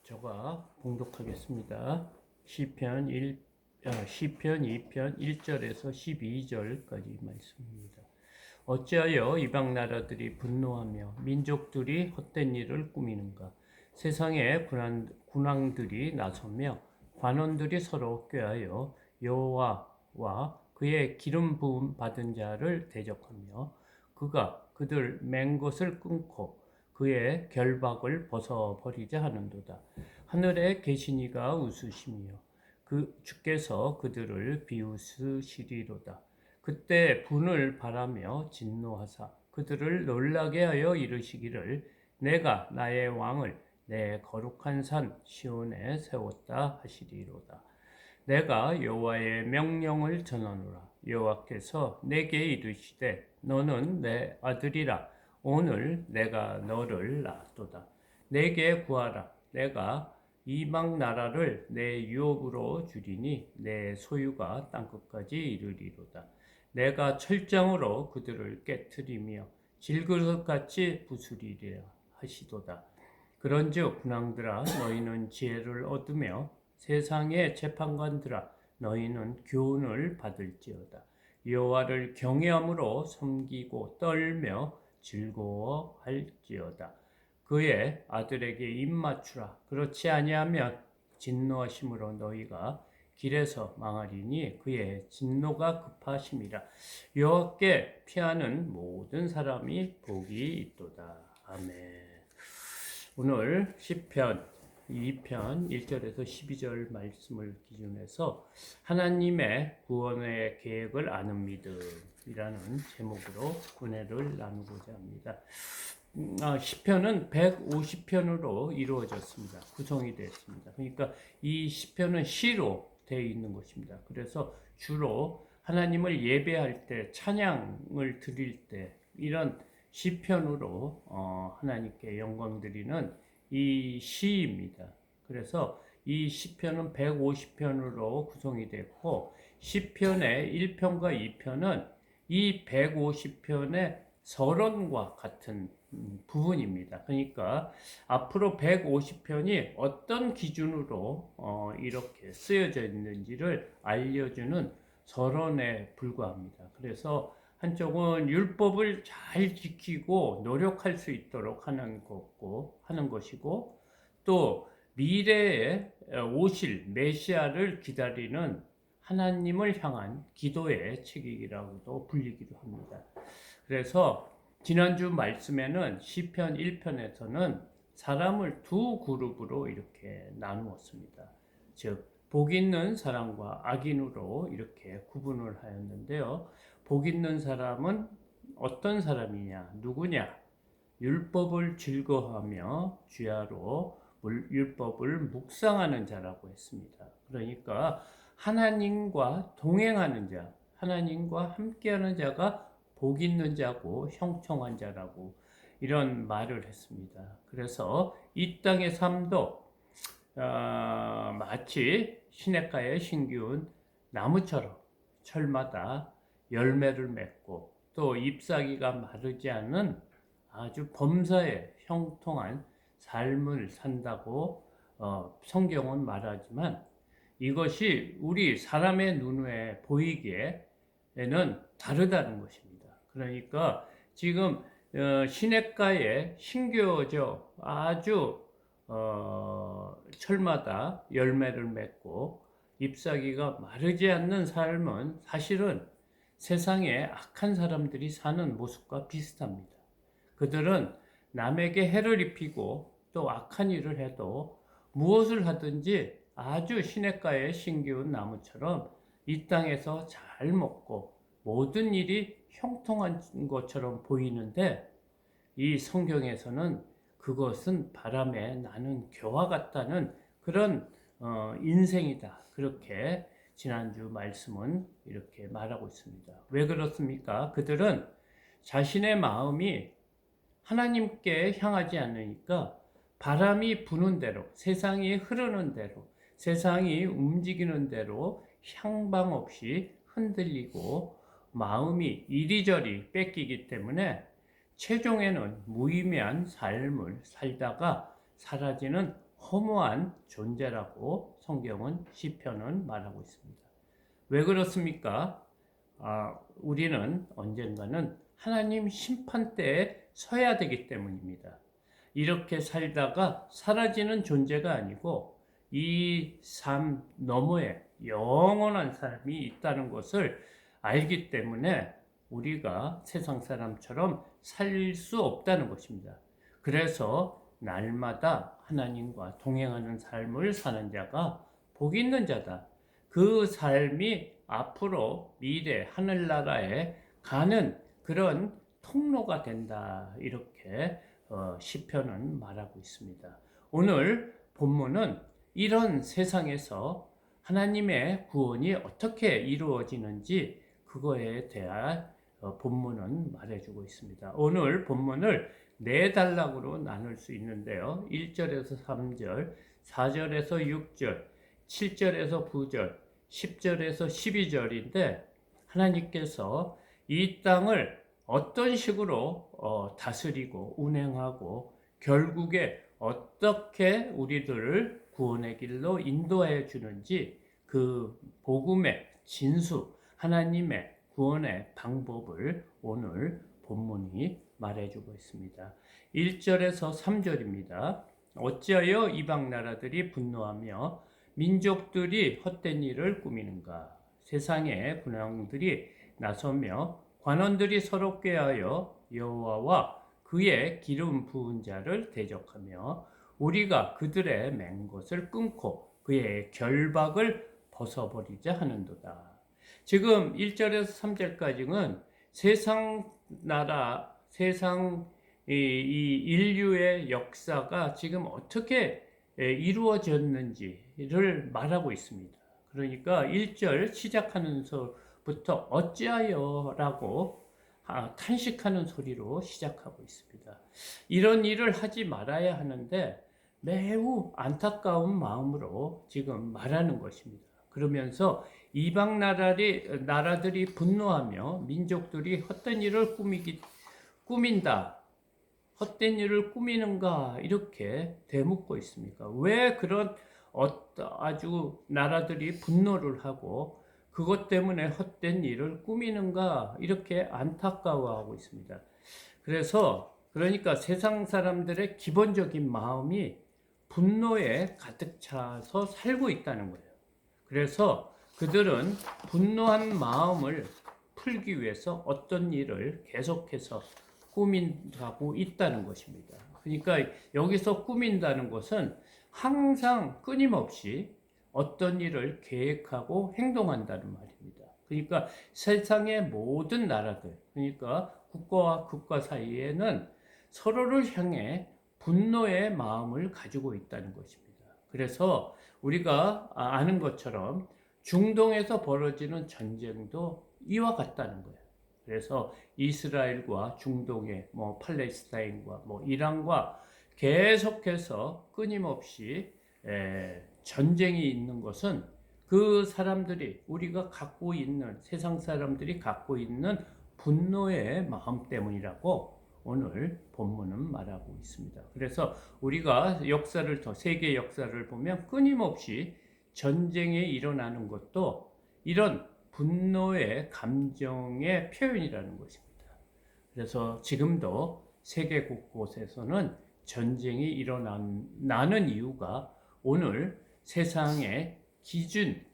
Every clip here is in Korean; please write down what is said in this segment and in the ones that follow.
제가 봉독하겠습니다. 시편 2편 1절에서 12절까지 말씀입니다. 어찌하여 이방 나라들이 분노하며 민족들이 헛된 일을 꾸미는가? 세상의 군왕들이 나서며 관원들이 서로 꾀하여 여호와와 그의 기름 부음 받은 자를 대적하며 그가 그들 맨 것을 끊고 그의 결박을 벗어버리자 하는도다. 하늘에 계신 이가 웃으시며 그 주께서 그들을 비웃으시리로다. 그때 분을 바라며 진노하사 그들을 놀라게 하여 이르시기를 내가 나의 왕을 내 거룩한 산 시온에 세웠다 하시리로다. 내가 여호와의 명령을 전하노라. 여호와께서 내게 이르시되 너는 내 아들이라. 오늘 내가 너를 낳았도다. 내게 구하라. 내가 이방 나라를 내 유업으로 주리니 내 소유가 땅끝까지 이르리로다. 내가 철장으로 그들을 깨트리며 질그릇같이 부수리려 하시도다. 그런즉 군왕들아 너희는 지혜를 얻으며 세상의 재판관들아 너희는 교훈을 받을지어다. 여호와를 경외함으로 섬기고 떨며 즐거워할지어다. 그의 아들에게 입맞추라. 그렇지 아니하면 진노하심으로 너희가 길에서 망하리니 그의 진노가 급하심이라. 여호와께 피하는 모든 사람이 복이 있도다. 아멘. 오늘 시편 2편 1절에서 12절 말씀을 기준해서 하나님의 구원의 계획을 아는 믿음이라는 제목으로 은혜를 나누고자 합니다. 시편은 150편으로 이루어졌습니다. 구성이 되었습니다. 그러니까 이 시편은 시로 되어 있는 것입니다. 그래서 주로 하나님을 예배할 때, 찬양을 드릴 때 이런 시편으로 하나님께 영광 드리는 이 시입니다. 그래서 이 시편은 150편으로 구성이 됐고 시편의 1편과 2편은 이 150편의 서론과 같은 부분입니다. 그러니까 앞으로 150편이 어떤 기준으로 이렇게 쓰여져 있는지를 알려주는 서론에 불과합니다. 그래서 한쪽은 율법을 잘 지키고 노력할 수 있도록 하는 것이고 또 미래에 오실 메시아를 기다리는 하나님을 향한 기도의 책이라고도 불리기도 합니다. 그래서 지난주 말씀에는 시편 1편에서는 사람을 두 그룹으로 이렇게 나누었습니다. 즉 복 있는 사람과 악인으로 이렇게 구분을 하였는데요. 복 있는 사람은 어떤 사람이냐, 누구냐? 율법을 즐거워하며 주야로 율법을 묵상하는 자라고 했습니다. 그러니까 하나님과 동행하는 자, 하나님과 함께하는 자가 복 있는 자고 형통한 자라고 이런 말을 했습니다. 그래서 이 땅의 삶도 마치 시냇가에 심기운 나무처럼 철마다 열매를 맺고 또 잎사귀가 마르지 않는 아주 범사에 형통한 삶을 산다고 성경은 말하지만 이것이 우리 사람의 눈에 보이기에는 다르다는 것입니다. 그러니까 지금 시냇가에 심겨져 아주 철마다 열매를 맺고 잎사귀가 마르지 않는 삶은 사실은 세상에 악한 사람들이 사는 모습과 비슷합니다. 그들은 남에게 해를 입히고 또 악한 일을 해도 무엇을 하든지 아주 시냇가에 심기운 나무처럼 이 땅에서 잘 먹고 모든 일이 형통한 것처럼 보이는데 이 성경에서는 그것은 바람에 나는 겨와 같다는 그런 인생이다. 그렇게 지난주 말씀은 이렇게 말하고 있습니다. 왜 그렇습니까? 그들은 자신의 마음이 하나님께 향하지 않으니까 바람이 부는 대로, 세상이 흐르는 대로, 세상이 움직이는 대로 향방 없이 흔들리고 마음이 이리저리 뺏기기 때문에 최종에는 무의미한 삶을 살다가 사라지는 허무한 존재라고 성경은 시편은 말하고 있습니다. 왜 그렇습니까? 우리는 언젠가는 하나님 심판대에 서야 되기 때문입니다. 이렇게 살다가 사라지는 존재가 아니고 이 삶 너머에 영원한 삶이 있다는 것을 알기 때문에 우리가 세상 사람처럼 살 수 없다는 것입니다. 그래서 날마다 하나님과 동행하는 삶을 사는 자가 복 있는 자다. 그 삶이 앞으로 미래 하늘나라에 가는 그런 통로가 된다. 이렇게 시편은 말하고 있습니다. 오늘 본문은 이런 세상에서 하나님의 구원이 어떻게 이루어지는지 그거에 대한 본문은 말해주고 있습니다. 오늘 본문을 네 단락으로 나눌 수 있는데요. 1절에서 3절, 4절에서 6절, 7절에서 9절, 10절에서 12절인데 하나님께서 이 땅을 어떤 식으로 다스리고 운행하고 결국에 어떻게 우리들을 구원의 길로 인도해 주는지 그 복음의 진수, 하나님의 구원의 방법을 오늘 본문이 말해주고 있습니다. 1절에서 3절입니다. 어찌하여 이방 나라들이 분노하며 민족들이 헛된 일을 꾸미는가? 세상의 군왕들이 나서며 관원들이 서로 꾀하여 여호와와 그의 기름 부은 자를 대적하며 우리가 그들의 맹 것을 끊고 그의 결박을 벗어버리자 하는도다. 지금 1절에서 3절까지는 세상 나라, 세상 이 인류의 역사가 지금 어떻게 이루어졌는지를 말하고 있습니다. 그러니까 1절 시작하면서부터 어찌하여 라고 탄식하는 소리로 시작하고 있습니다. 이런 일을 하지 말아야 하는데 매우 안타까운 마음으로 지금 말하는 것입니다. 그러면서 이방 나라들이 분노하며 민족들이 헛된 일을 꾸민다. 헛된 일을 꾸미는가 이렇게 되묻고 있습니까? 왜 그런 아주 나라들이 분노를 하고 그것 때문에 헛된 일을 꾸미는가 이렇게 안타까워하고 있습니다. 그러니까 세상 사람들의 기본적인 마음이 분노에 가득 차서 살고 있다는 거예요. 그래서 그들은 분노한 마음을 풀기 위해서 어떤 일을 계속해서 꾸민하고 있다는 것입니다. 그러니까 여기서 꾸민다는 것은 항상 끊임없이 어떤 일을 계획하고 행동한다는 말입니다. 그러니까 세상의 모든 나라들, 그러니까 국가와 국가 사이에는 서로를 향해 분노의 마음을 가지고 있다는 것입니다. 그래서 우리가 아는 것처럼 중동에서 벌어지는 전쟁도 이와 같다는 거예요. 그래서 이스라엘과 중동의 팔레스타인과 이란과 계속해서 끊임없이 전쟁이 있는 것은 그 사람들이 우리가 갖고 있는 세상 사람들이 갖고 있는 분노의 마음 때문이라고 오늘 본문은 말하고 있습니다. 그래서 우리가 세계 역사를 보면 끊임없이 전쟁이 일어나는 것도 이런 분노의 감정의 표현이라는 것입니다. 그래서 지금도 세계 곳곳에서는 전쟁이 일어나는 이유가 오늘 세상의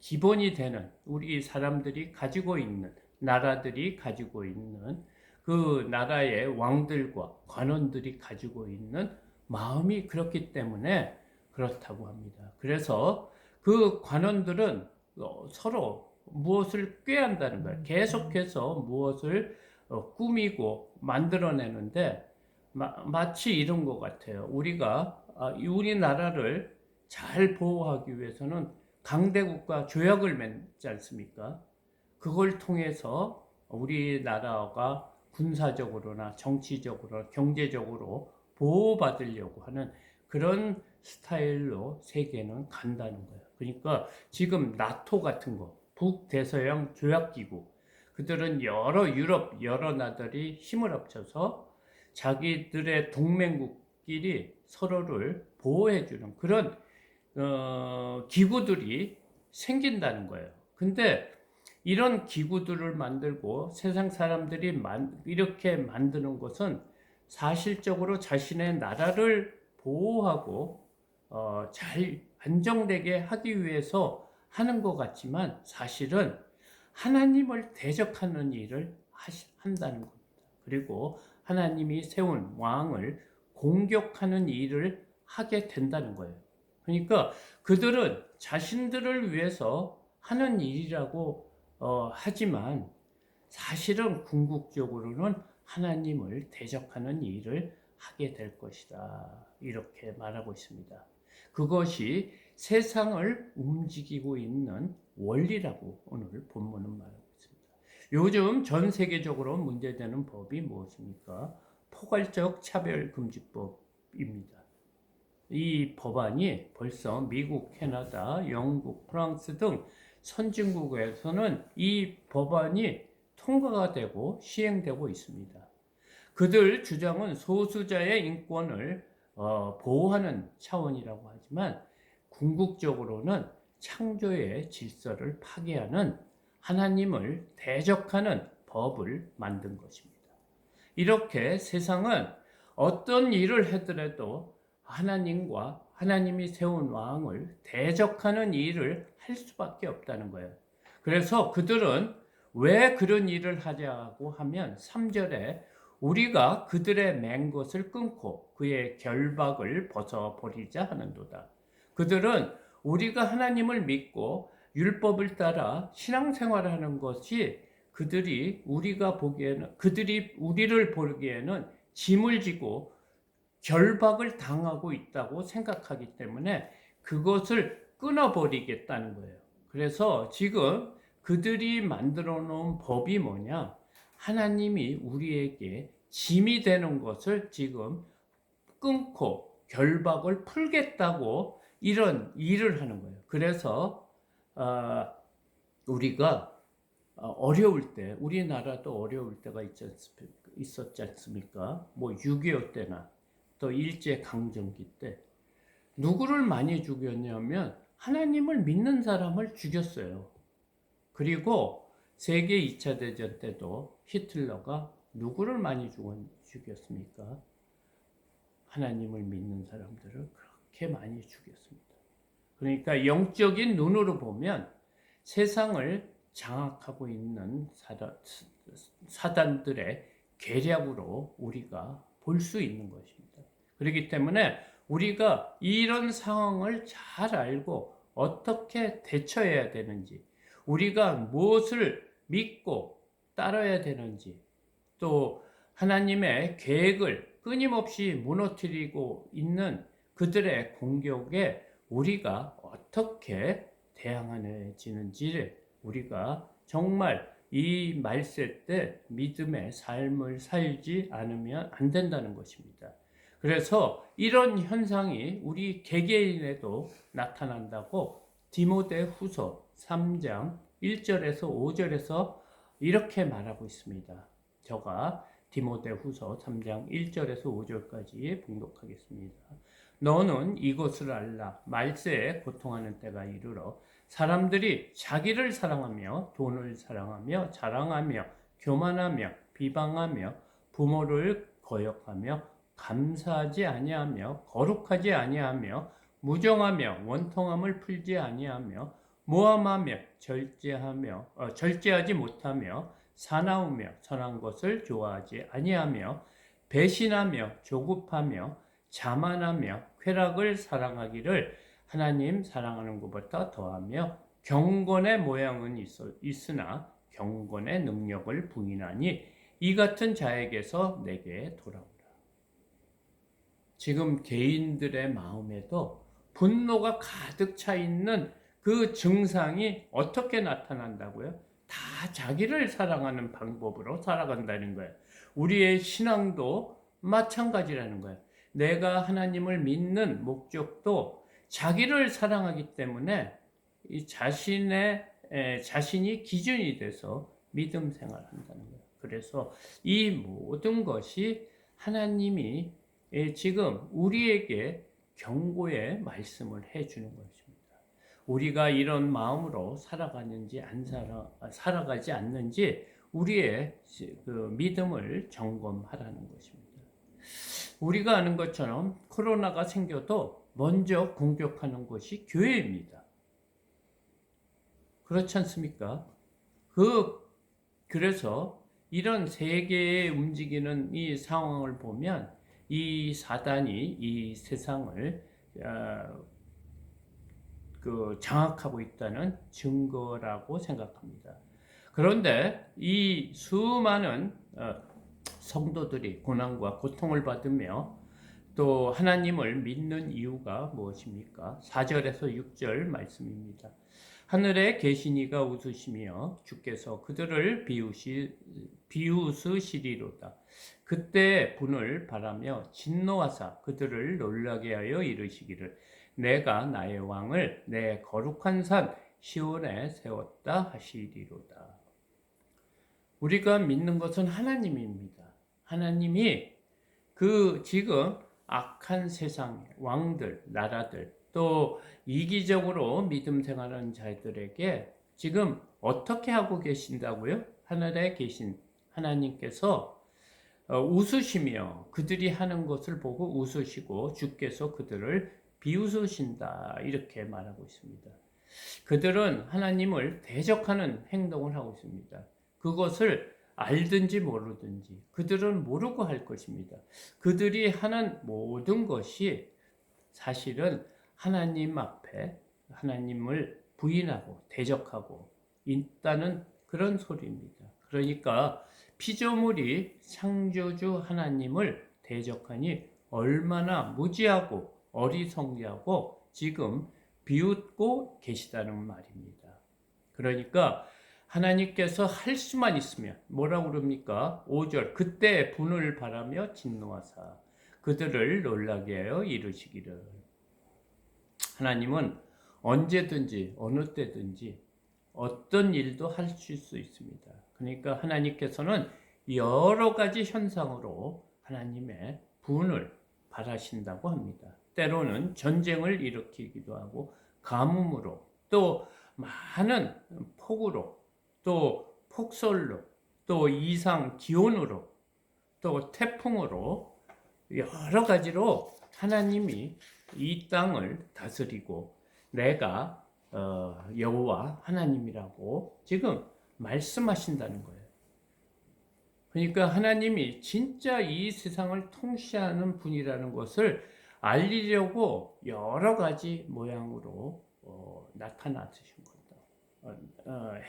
기본이 되는 우리 사람들이 가지고 있는 나라들이 가지고 있는 그 나라의 왕들과 관원들이 가지고 있는 마음이 그렇기 때문에 그렇다고 합니다. 그래서 그 관원들은 서로 무엇을 꾀한다는 거예요. 계속해서 무엇을 꾸미고 만들어내는데 마치 이런 것 같아요. 우리나라를 잘 보호하기 위해서는 강대국과 조약을 맺지 않습니까? 그걸 통해서 우리나라가 군사적으로나 정치적으로 경제적으로 보호받으려고 하는 그런 스타일로 세계는 간다는 거예요. 그러니까 지금 나토 같은 거, 북대서양 조약기구, 그들은 유럽 여러 나라들이 힘을 합쳐서 자기들의 동맹국끼리 서로를 보호해주는 그런 기구들이 생긴다는 거예요. 근데 이런 기구들을 만들고 세상 사람들이 이렇게 만드는 것은 사실적으로 자신의 나라를 보호하고 잘 안정되게 하기 위해서 하는 것 같지만 사실은 하나님을 대적하는 일을 한다는 겁니다. 그리고 하나님이 세운 왕을 공격하는 일을 하게 된다는 거예요. 그러니까 그들은 자신들을 위해서 하는 일이라고 하지만 사실은 궁극적으로는 하나님을 대적하는 일을 하게 될 것이다. 이렇게 말하고 있습니다. 그것이 세상을 움직이고 있는 원리라고 오늘 본문은 말하고 있습니다. 요즘 전 세계적으로 문제되는 법이 무엇입니까? 포괄적 차별금지법입니다. 이 법안이 벌써 미국, 캐나다, 영국, 프랑스 등 선진국에서는 이 법안이 통과가 되고 시행되고 있습니다. 그들 주장은 소수자의 인권을 보호하는 차원이라고 하지만 궁극적으로는 창조의 질서를 파괴하는 하나님을 대적하는 법을 만든 것입니다. 이렇게 세상은 어떤 일을 하더라도 하나님과 하나님이 세운 왕을 대적하는 일을 할 수밖에 없다는 거예요. 그래서 그들은 왜 그런 일을 하자고 하면 3절에 우리가 그들의 맹 것을 끊고 그의 결박을 벗어버리자 하는도다. 그들은 우리가 하나님을 믿고 율법을 따라 신앙생활을 하는 것이 그들이 우리를 보기에는 짐을 지고 결박을 당하고 있다고 생각하기 때문에 그것을 끊어버리겠다는 거예요. 그래서 지금 그들이 만들어 놓은 법이 뭐냐? 하나님이 우리에게 짐이 되는 것을 지금 끊고 결박을 풀겠다고 이런 일을 하는 거예요. 그래서 우리가 어려울 때, 우리나라도 어려울 때가 있었지 않습니까? 뭐 6.25 때나 또 일제강점기 때 누구를 많이 죽였냐면 하나님을 믿는 사람을 죽였어요. 그리고 세계 2차 대전 때도 히틀러가 누구를 많이 죽였습니까? 하나님을 믿는 사람들을 그렇게 많이 죽였습니다. 그러니까 영적인 눈으로 보면 세상을 장악하고 있는 사단들의 계략으로 우리가 볼 수 있는 것입니다. 그렇기 때문에 우리가 이런 상황을 잘 알고 어떻게 대처해야 되는지, 우리가 무엇을 믿고 따라야 되는지, 또 하나님의 계획을 끊임없이 무너뜨리고 있는 그들의 공격에 우리가 어떻게 대항하는지를 우리가 정말 이 말세 때 믿음의 삶을 살지 않으면 안 된다는 것입니다. 그래서 이런 현상이 우리 개개인에도 나타난다고 디모데후서 3장 1절에서 5절에서 이렇게 말하고 있습니다. 제가 디모데후서 3장 1절에서 5절까지 봉독하겠습니다. 너는 이것을 알라. 말세에 고통하는 때가 이르러 사람들이 자기를 사랑하며 돈을 사랑하며 자랑하며 교만하며 비방하며 부모를 거역하며 감사하지 아니하며 거룩하지 아니하며 무정하며 원통함을 풀지 아니하며 모함하며 절제하지 못하며 사나우며 선한 것을 좋아하지 아니하며 배신하며 조급하며 자만하며 쾌락을 사랑하기를 하나님 사랑하는 것보다 더하며 경건의 모양은 있으나 경건의 능력을 부인하니 이 같은 자에게서 내게 돌아오라. 지금 개인들의 마음에도 분노가 가득 차 있는 그 증상이 어떻게 나타난다고요? 다 자기를 사랑하는 방법으로 살아간다는 거예요. 우리의 신앙도 마찬가지라는 거예요. 내가 하나님을 믿는 목적도 자기를 사랑하기 때문에 이 자신이 기준이 돼서 믿음 생활한다는 거예요. 그래서 이 모든 것이 하나님이 지금 우리에게 경고의 말씀을 해주는 것입니다. 우리가 이런 마음으로 살아가는지 살아가지 않는지 우리의 그 믿음을 점검하라는 것입니다. 우리가 아는 것처럼 코로나가 생겨도 먼저 공격하는 것이 교회입니다. 그렇지 않습니까? 그래서 이런 세계에 움직이는 이 상황을 보면 이 사단이 이 세상을 장악하고 있다는 증거라고 생각합니다. 그런데 이 수많은 성도들이 고난과 고통을 받으며 또 하나님을 믿는 이유가 무엇입니까? 4절에서 6절 말씀입니다. 하늘에 계신 이가 웃으시며 주께서 그들을 비웃으시리로다. 그때 분을 바라며 진노하사 그들을 놀라게 하여 이르시기를 내가 나의 왕을 내 거룩한 산 시온에 세웠다 하시리로다. 우리가 믿는 것은 하나님입니다. 하나님이 지금 악한 세상 왕들, 나라들, 또 이기적으로 믿음 생활하는 자들에게 지금 어떻게 하고 계신다고요? 하늘에 계신 하나님께서 웃으시며 그들이 하는 것을 보고 웃으시고 주께서 그들을 비웃으신다 이렇게 말하고 있습니다. 그들은 하나님을 대적하는 행동을 하고 있습니다. 그것을 알든지 모르든지 그들은 모르고 할 것입니다. 그들이 하는 모든 것이 사실은 하나님 앞에 하나님을 부인하고 대적하고 있다는 그런 소리입니다. 그러니까 피조물이 창조주 하나님을 대적하니 얼마나 무지하고 어리석냐고 지금 비웃고 계시다는 말입니다. 그러니까 하나님께서 할 수만 있으면 뭐라고 그럽니까? 5절 그때 분을 바라며 진노하사 그들을 놀라게 하여 이르시기를. 하나님은 언제든지 어느 때든지 어떤 일도 하실 수 있습니다. 그러니까 하나님께서는 여러 가지 현상으로 하나님의 분을 바라신다고 합니다. 때로는 전쟁을 일으키기도 하고 가뭄으로 또 많은 폭우로 또 폭설로 또 이상 기온으로 또 태풍으로 여러 가지로 하나님이 이 땅을 다스리고 내가 여호와 하나님이라고 지금 말씀하신다는 거예요. 그러니까 하나님이 진짜 이 세상을 통치하는 분이라는 것을 알리려고 여러 가지 모양으로 나타나신 거다.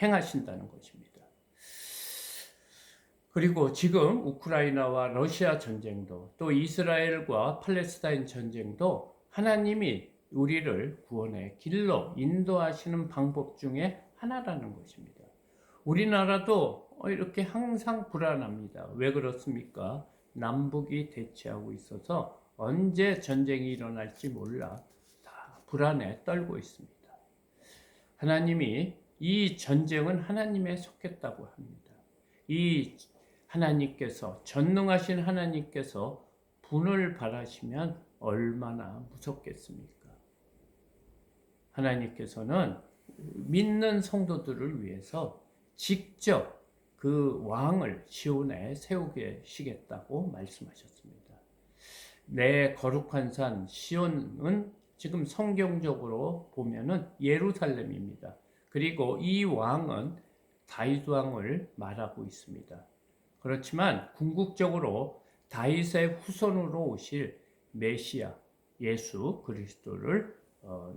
행하신다는 것입니다. 그리고 지금 우크라이나와 러시아 전쟁도 또 이스라엘과 팔레스타인 전쟁도 하나님이 우리를 구원의 길로 인도하시는 방법 중에 하나라는 것입니다. 우리나라도 이렇게 항상 불안합니다. 왜 그렇습니까? 남북이 대치하고 있어서 언제 전쟁이 일어날지 몰라 다 불안에 떨고 있습니다. 하나님이 이 전쟁은 하나님에 속했다고 합니다. 이 하나님께서 전능하신 하나님께서 분을 바라시면 얼마나 무섭겠습니까? 하나님께서는 믿는 성도들을 위해서 직접 그 왕을 시온에 세우시겠다고 말씀하셨습니다. 내 거룩한 산 시온은 지금 성경적으로 보면은 예루살렘입니다. 그리고 이 왕은 다윗 왕을 말하고 있습니다. 그렇지만 궁극적으로 다윗의 후손으로 오실 메시아 예수 그리스도를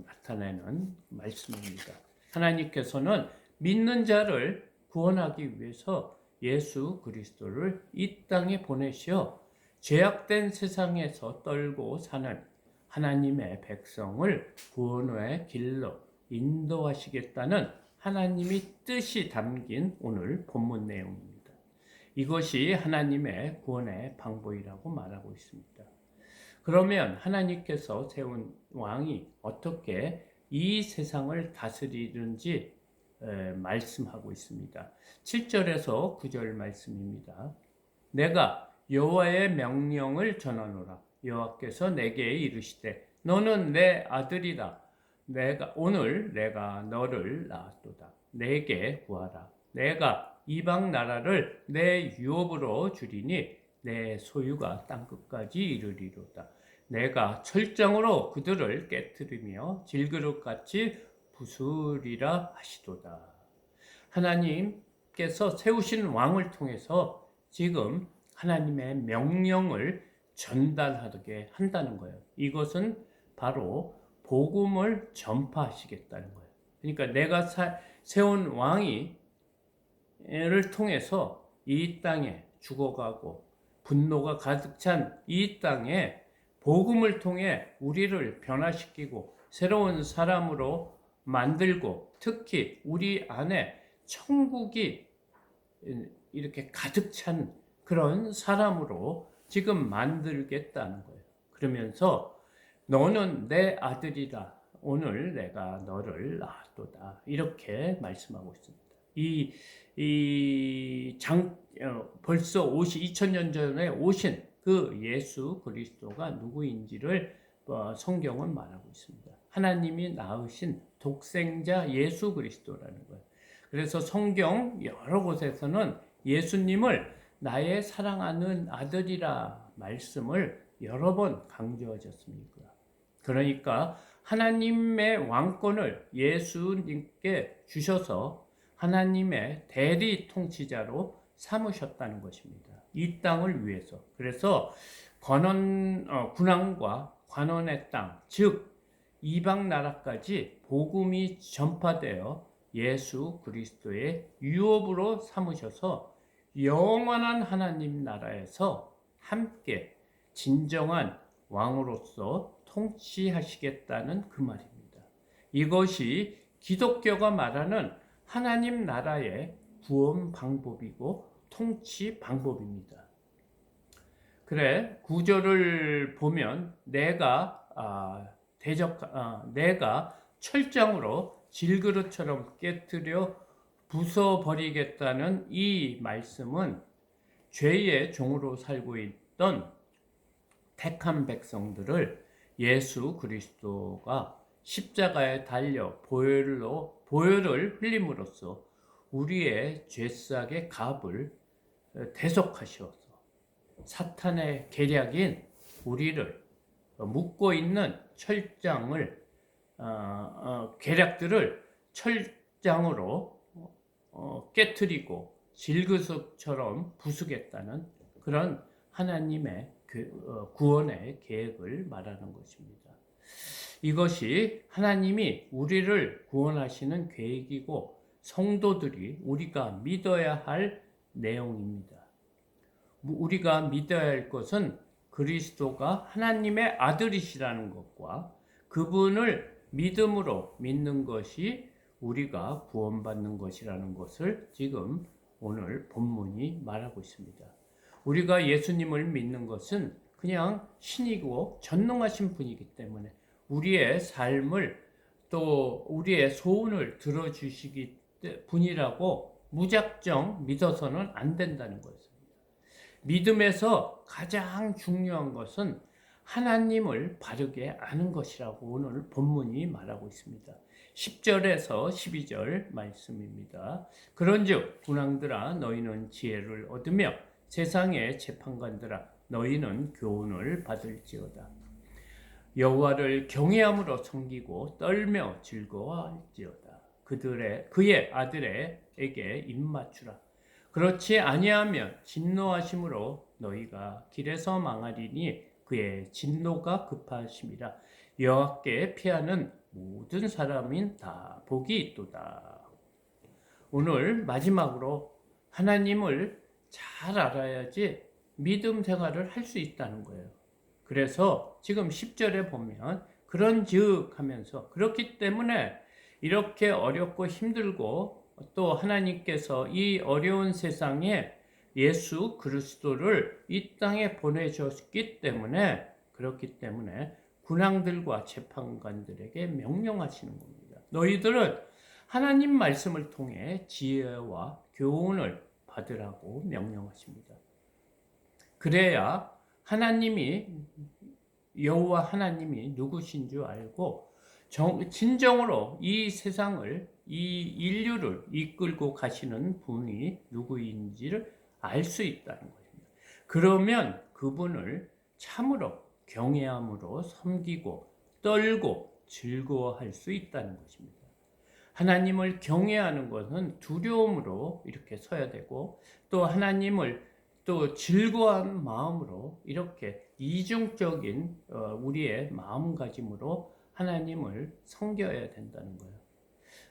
나타내는 말씀입니다. 하나님께서는 믿는 자를 구원하기 위해서 예수 그리스도를 이 땅에 보내시어 죄악된 세상에서 떨고 사는 하나님의 백성을 구원의 길로 인도하시겠다는 하나님의 뜻이 담긴 오늘 본문 내용입니다. 이것이 하나님의 구원의 방법이라고 말하고 있습니다. 그러면 하나님께서 세운 왕이 어떻게 이 세상을 다스리는지 말씀하고 있습니다. 7절에서 9절 말씀입니다. 내가 여호와의 명령을 전하노라. 여호와께서 내게 이르시되 너는 내 아들이다. 오늘 내가 너를 낳았도다. 내게 구하라. 내가 이방 나라를 내 유업으로 주리니 내 소유가 땅끝까지 이르리로다. 내가 철장으로 그들을 깨뜨리며 질그릇같이 부수리라 하시도다. 하나님께서 세우신 왕을 통해서 지금 하나님의 명령을 전달하게 한다는 거예요. 이것은 바로 복음을 전파하시겠다는 거예요. 그러니까 내가 세운 왕이를 통해서 이 땅에 죽어가고 분노가 가득 찬 이 땅에 복음을 통해 우리를 변화시키고 새로운 사람으로 만들고 특히 우리 안에 천국이 이렇게 가득 찬 그런 사람으로 지금 만들겠다는 거예요. 그러면서 너는 내 아들이다. 오늘 내가 너를 낳았도다. 이렇게 말씀하고 있습니다. 벌써 2000년 전에 오신 그 예수 그리스도가 누구인지를 성경은 말하고 있습니다. 하나님이 낳으신 독생자 예수 그리스도라는 거예요. 그래서 성경 여러 곳에서는 예수님을 나의 사랑하는 아들이라 말씀을 여러 번 강조하셨습니다. 그러니까 하나님의 왕권을 예수님께 주셔서 하나님의 대리 통치자로 삼으셨다는 것입니다. 이 땅을 위해서. 그래서 군왕과 관원의 땅, 즉 이방 나라까지 복음이 전파되어 예수 그리스도의 유업으로 삼으셔서 영원한 하나님 나라에서 함께 진정한 왕으로서 통치하시겠다는 그 말입니다. 이것이 기독교가 말하는 하나님 나라의 구원 방법이고 통치 방법입니다. 그래, 구절을 보면 내가 철장으로 질그릇처럼 깨뜨려 부숴버리겠다는 이 말씀은 죄의 종으로 살고 있던 택한 백성들을 예수 그리스도가 십자가에 달려 보혈을 흘림으로써 우리의 죄싹의 값을 대속하셔서 사탄의 계략인 우리를 묶고 있는 계략들을 철장으로 깨뜨리고 질그릇처럼 부수겠다는 그런 하나님의 구원의 계획을 말하는 것입니다. 이것이 하나님이 우리를 구원하시는 계획이고 성도들이 우리가 믿어야 할 내용입니다. 우리가 믿어야 할 것은 그리스도가 하나님의 아들이시라는 것과 그분을 믿음으로 믿는 것이 우리가 구원받는 것이라는 것을 지금 오늘 본문이 말하고 있습니다. 우리가 예수님을 믿는 것은 그냥 신이고 전능하신 분이기 때문에 우리의 삶을 또 우리의 소원을 들어주시기 분이라고 무작정 믿어서는 안 된다는 것입니다. 믿음에서 가장 중요한 것은 하나님을 바르게 아는 것이라고 오늘 본문이 말하고 있습니다. 10절에서 12절 말씀입니다. 그런즉 군왕들아 너희는 지혜를 얻으며 세상의 재판관들아 너희는 교훈을 받을지어다. 여호와를 경외함으로 섬기고 떨며 즐거워할지어다. 그의 아들에게 입맞추라. 그렇지 아니하면 진노하심으로 너희가 길에서 망하리니 그의 진노가 급하심이라. 여호와께 피하는 모든 사람인 다 복이 있도다. 오늘 마지막으로 하나님을 잘 알아야지 믿음 생활을 할 수 있다는 거예요. 그래서 지금 10절에 보면 그런즉 하면서 그렇기 때문에 이렇게 어렵고 힘들고 또 하나님께서 이 어려운 세상에 예수 그리스도를 이 땅에 보내셨기 때문에 그렇기 때문에 군왕들과 재판관들에게 명령하시는 겁니다. 너희들은 하나님 말씀을 통해 지혜와 교훈을 받으라고 명령하십니다. 그래야 하나님이 여호와 하나님이 누구신 줄 알고 진정으로 이 세상을, 이 인류를 이끌고 가시는 분이 누구인지를 알 수 있다는 것입니다. 그러면 그분을 참으로 경외함으로 섬기고 떨고 즐거워할 수 있다는 것입니다. 하나님을 경외하는 것은 두려움으로 이렇게 서야 되고, 또 하나님을 또 즐거운 마음으로, 이렇게 이중적인 우리의 마음가짐으로 하나님을 섬겨야 된다는 거예요.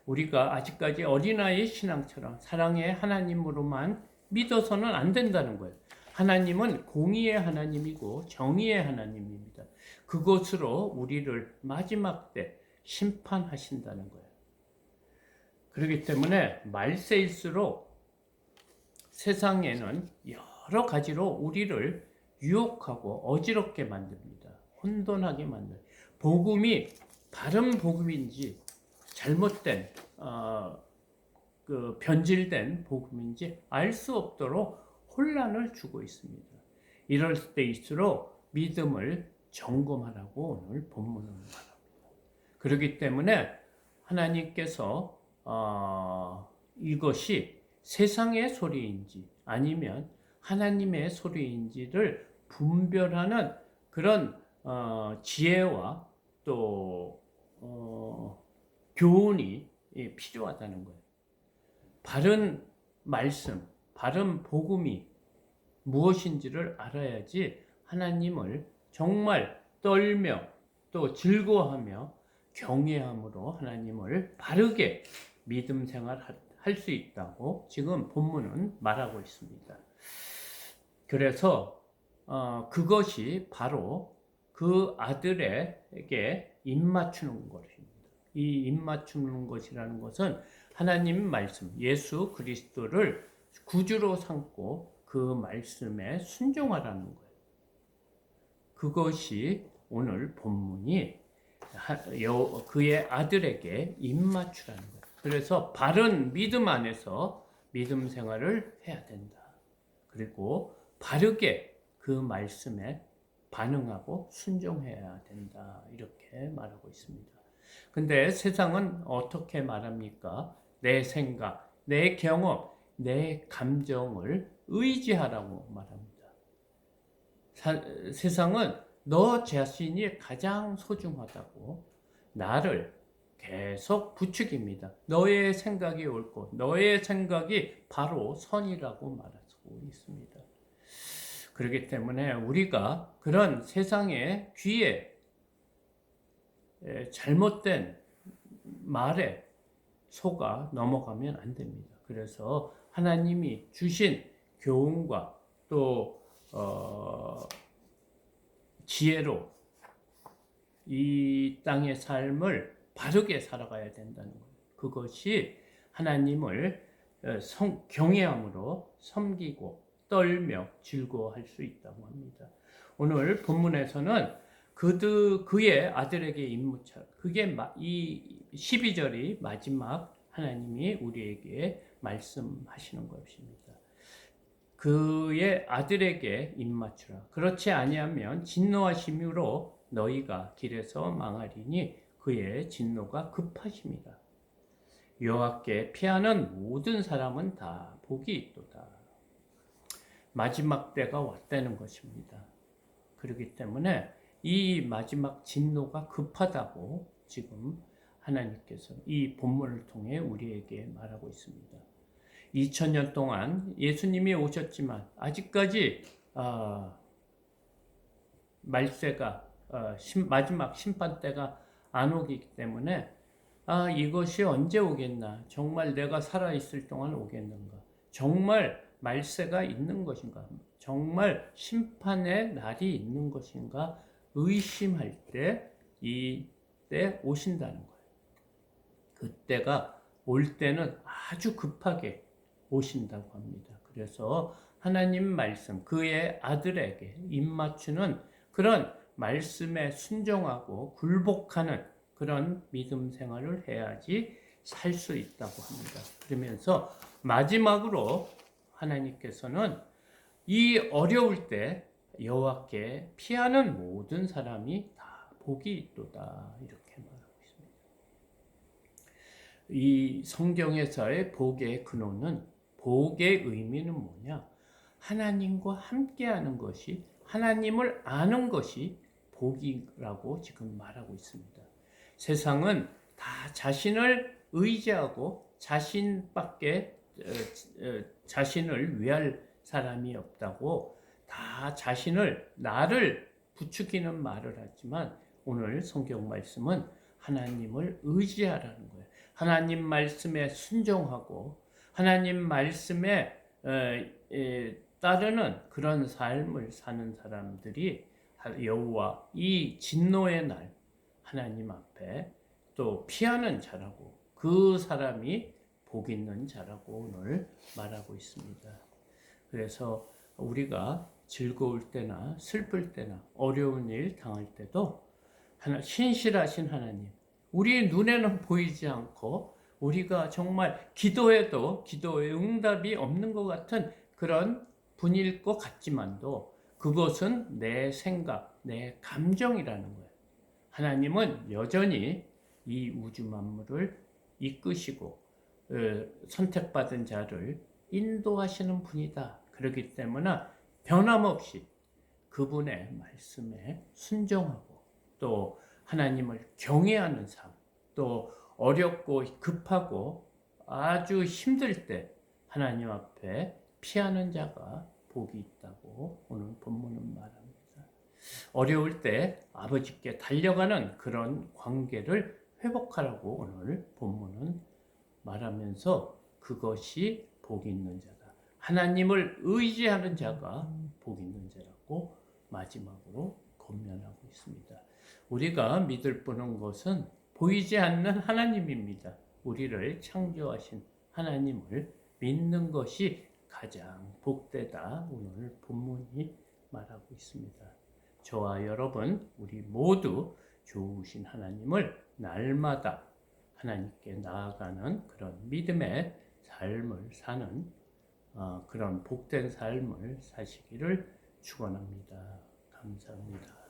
우리가 아직까지 어린아이 신앙처럼 사랑의 하나님으로만 믿어서는 안 된다는 거예요. 하나님은 공의의 하나님이고 정의의 하나님입니다. 그것으로 우리를 마지막 때 심판하신다는 거예요. 그렇기 때문에 말세일수록 세상에는 여러 가지로 우리를 유혹하고 어지럽게 만듭니다. 혼돈하게 만듭니다. 복음이 바른 복음인지 잘못된 변질된 복음인지 알 수 없도록 혼란을 주고 있습니다. 이럴 때일수록 믿음을 점검하라고 오늘 본문을 말합니다. 그렇기 때문에 하나님께서 이것이 세상의 소리인지 아니면 하나님의 소리인지를 분별하는 그런 지혜와 또 교훈이 필요하다는 거예요. 바른 말씀, 바른 복음이 무엇인지를 알아야지 하나님을 정말 떨며 또 즐거워하며 경외함으로 하나님을 바르게 믿음 생활할 수 있다고 지금 본문은 말하고 있습니다. 그래서 그것이 바로 그 아들에게 입맞추는 것입니다. 이 입맞추는 것이라는 것은 하나님 말씀, 예수 그리스도를 구주로 삼고 그 말씀에 순종하라는 거예요. 그것이 오늘 본문이 그의 아들에게 입맞추라는 거예요. 그래서 바른 믿음 안에서 믿음 생활을 해야 된다. 그리고 바르게 그 말씀에 반응하고 순종해야 된다. 이렇게 말하고 있습니다. 근데 세상은 어떻게 말합니까? 내 생각, 내 경험, 내 감정을 의지하라고 말합니다. 세상은 너 자신이 가장 소중하다고 나를 계속 부추깁니다. 너의 생각이 옳고 너의 생각이 바로 선이라고 말하고 있습니다. 그렇기 때문에 우리가 그런 세상의 귀에 잘못된 말에 속아 넘어가면 안 됩니다. 그래서 하나님이 주신 교훈과 또 지혜로 이 땅의 삶을 바르게 살아가야 된다는 거예요. 그것이 하나님을 경외함으로 섬기고 떨며 즐거워할 수 있다고 합니다. 오늘 본문에서는 그의 아들에게 임무차, 그게 이 12절이 마지막 하나님이 우리에게 말씀하시는 것입니다. 그의 아들에게 입맞추라. 그렇지 아니하면 진노하심으로 너희가 길에서 망하리니 그의 진노가 급하십니다. 여호와께 피하는 모든 사람은 다 복이 있도다. 마지막 때가 왔다는 것입니다. 그렇기 때문에 이 마지막 진노가 급하다고 지금 하나님께서 이 본문을 통해 우리에게 말하고 있습니다. 2000년 동안 예수님이 오셨지만 아직까지 말세가 마지막 심판 때가 안 오기 때문에 이것이 언제 오겠나? 정말 내가 살아있을 동안 오겠는가? 정말 말세가 있는 것인가? 정말 심판의 날이 있는 것인가? 의심할 때 이때 오신다는 거예요. 그때가 올 때는 아주 급하게 오신다고 합니다. 그래서 하나님 말씀, 그의 아들에게 입맞추는 그런 말씀에 순종하고 굴복하는 그런 믿음 생활을 해야지 살 수 있다고 합니다. 그러면서 마지막으로 하나님께서는 이 어려울 때 여호와께 피하는 모든 사람이 다 복이 있도다. 이렇게 말하고 있습니다. 이 성경에서의 복의 근원은, 복의 의미는 뭐냐? 하나님과 함께하는 것이, 하나님을 아는 것이 복이라고 지금 말하고 있습니다. 세상은 다 자신을 의지하고 자신밖에 자신을 위할 사람이 없다고, 다 나를 부추기는 말을 하지만, 오늘 성경 말씀은 하나님을 의지하라는 거예요. 하나님 말씀에 순종하고 하나님 말씀에 따르는 그런 삶을 사는 사람들이 여호와 이 진노의 날 하나님 앞에 또 피하는 자라고, 그 사람이 복 있는 자라고 오늘 말하고 있습니다. 그래서 우리가 즐거울 때나 슬플 때나 어려운 일 당할 때도 신실하신 하나님, 우리 눈에는 보이지 않고 우리가 정말 기도해도 기도의 응답이 없는 것 같은 그런 분일 것 같지만도, 그것은 내 생각, 내 감정이라는 거예요. 하나님은 여전히 이 우주 만물을 이끄시고 선택받은 자를 인도하시는 분이다. 그렇기 때문에 변함없이 그분의 말씀에 순종하고, 또 하나님을 경외하는 삶, 또 어렵고 급하고 아주 힘들 때 하나님 앞에 피하는 자가 복이 있다고 오늘 본문은 말합니다. 어려울 때 아버지께 달려가는 그런 관계를 회복하라고 오늘 본문은 말하면서, 그것이 복이 있는 자다, 하나님을 의지하는 자가 복이 있는 자라고 마지막으로 권면하고 있습니다. 우리가 믿을 것은 보이지 않는 하나님입니다. 우리를 창조하신 하나님을 믿는 것이 가장 복되다, 오늘 본문이 말하고 있습니다. 저와 여러분, 우리 모두 좋으신 하나님을 날마다 하나님께 나아가는 그런 믿음의 삶을 사는 그런 복된 삶을 사시기를 축원합니다. 감사합니다.